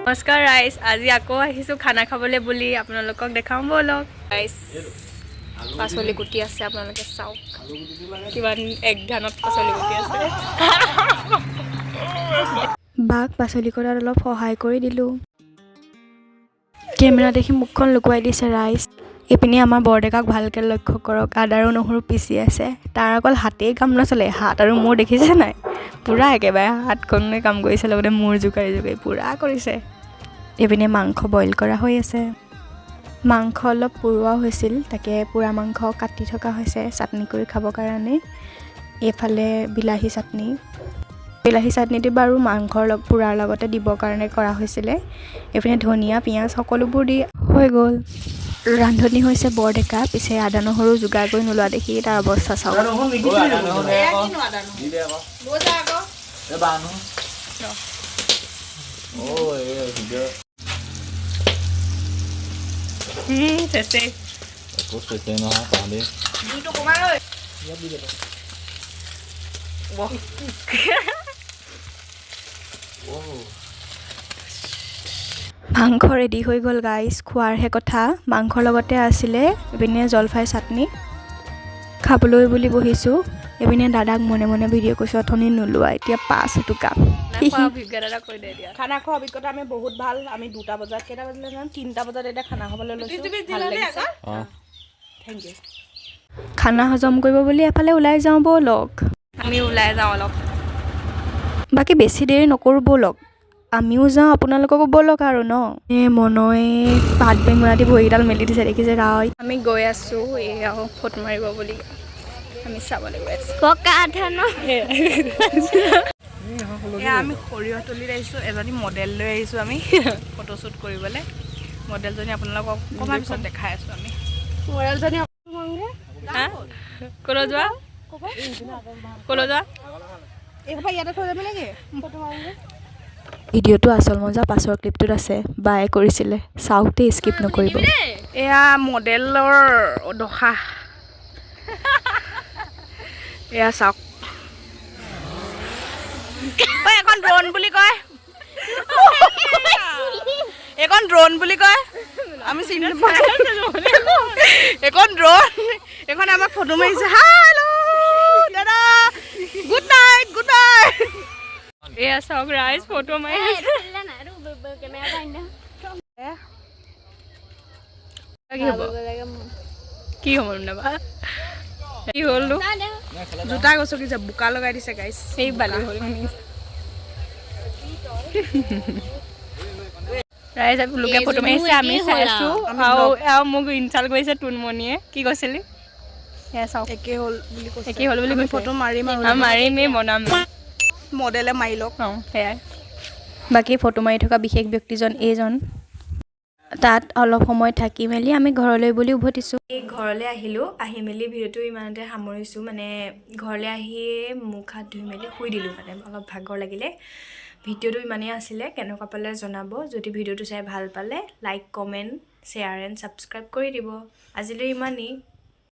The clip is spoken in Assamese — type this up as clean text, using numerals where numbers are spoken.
নমস্কাৰ ৰাইজ, আজি আকৌ আহিছোঁ খানা খাবলৈ বুলি আপোনালোকক দেখাম ব'লক। ৰাইজ পাচলি কুটি আছে, আপোনালোকে চাওক কিমান এক ধানত পাচলি কুটি আছে। বাক পাচলি কটাত অলপ সহায় কৰি দিলোঁ। কেমেৰা দেখি মুখখন লুকুৱাই দিছে ৰাইজ। এইপিনে আমাৰ বৰডেকাক ভালকৈ লক্ষ্য কৰক, আদা আৰু নহৰু পিচি আছে। তাৰ অকল হাতেই কাম নচলে, হাত আৰু মূৰ দেখিছে নাই? পূৰা একেবাৰে হাতখনে কাম কৰিছে, লগতে মূৰ জোকাৰি জোকাৰি পূৰা কৰিছে। এইপিনে মাংস বইল কৰা হৈ আছে। মাংস অলপ পুৰোৱা হৈছিল, তাকে পোৰা মাংস কাটি থকা হৈছে চাটনি কৰি খাবৰ কাৰণে। এইফালে বিলাহী চাটনিটো বাৰু মাংসৰ পোৰাৰ লগতে দিবৰ কাৰণে কৰা হৈছিলে। এইপিনে ধনিয়া পিঁয়াজ সকলোবোৰ দি হৈ গ'ল। ৰান্ধনি হৈছে বৰডেকা, পিছে আদা নহৰু যোগাৰ কৰি নোলোৱা দেখি তাৰ অৱস্থা চাওক। মাংস ৰেডি হৈ গ'ল গাইজ, খোৱাৰহে কথা। মাংসৰ লগতে আছিলে এইপিনে জলফাই চাটনি। খাবলৈ বুলি বহিছোঁ। এইপিনে দাদাক মনে মনে ভিডিঅ' কৰিছোঁ, অথনি নোলোৱা, এতিয়া 5 টকা। খানা খোৱা অভিজ্ঞতা আমি বহুত ভাল। আমি 2টা বজাত, কেইটা বাজিলে জানো, 3টা বজাত এতিয়া খানা খাবলৈ লৈছোঁ। ভাল লাগিছে। Thank you. খানা হজম কৰিব বুলি এফালে ওলাই যাওঁ ব'লক। আমি ওলাই যাওঁ অলপ। বাকী বেছি দেৰি নকৰোঁ ব'লক, আমিও যাওঁ, আপোনালোককো ব'লক আৰু ন। মনই পাত বেঙুনা দি ভৰিকেইডাল মেলি দিছে, দেখিছে ৰাই। আমি গৈ আছোঁ এয়া ফটো মাৰিব বুলি, আমি চাবলৈ গৈ আছোঁ। এয়া আমি সৰিয়হ তলিত আহিছোঁ, এজনী মডেল লৈ আহিছোঁ আমি ফটোশ্বুট কৰিবলৈ। মডেলজনী আপোনালোকক অকণমান পিছত দেখাই আছোঁ আমি। মডেলজনী ক'লৈ যোৱা? ইয়াতে থৈ যাবি নেকি? ভিডিঅ'টো আচল মজা পাছৰ ক্লিপটোত আছে, বায়ে কৰিছিলে, চাওঁতে স্কিপ নকৰিব। এয়া মডেলৰ দশা। এয়া চাওক, এখন ড্ৰোন বুলি কয়, এখন ড্ৰোন বুলি কয়, আমি চিনি নাপাওঁ। এখন ড্ৰোন, এখন আমাক ফটো মাৰিছে। হেল্ল' দাদা, গুড নাইট, গুড নাইট। এয়া চাওক ৰাইজ ফটো মাৰি কি হ'ল নাবা কি হ'ল জোতা গছকি যে বোকা লগাই দিছে গাইছ, সেই বালি হ'ল ৰাইজ। লোকে ফটো মাৰিছে, আমি চাই আছোঁ। আৰু মোক ইনচাল্ট কৰিছে টুনমণিয়ে। কি কৈছিলি? সেয়া চাওক, একেই হ'ল বুলি কৈছে। একেই হ'ল বুলি কৈছে। ফটো মাৰিম আৰু মাৰিমেই বনাম, মডেলে মাৰি লওক। সেয়াই। বাকী ফটো মাৰি থকা বিশেষ ব্যক্তিজন এইজন। তাত অলপ সময় থাকি মেলি আমি ঘৰলৈ বুলি উভতিছোঁ। এই ঘৰলৈ আহিলোঁ, আহি মেলি ভিডিঅ'টো ইমানতে সামৰিছোঁ। মানে ঘৰলৈ আহিয়ে মুখ হাত ধুই মেলি শুই দিলোঁ, মানে অলপ ভাগৰ লাগিলে। ভিডিঅ'টো ইমানেই আছিলে, কেনেকুৱা পালে জনাব। যদি ভিডিঅ'টো চাই ভাল পালে like, comment, share and subscribe কৰি দিব। আজিলৈ ইমানেই।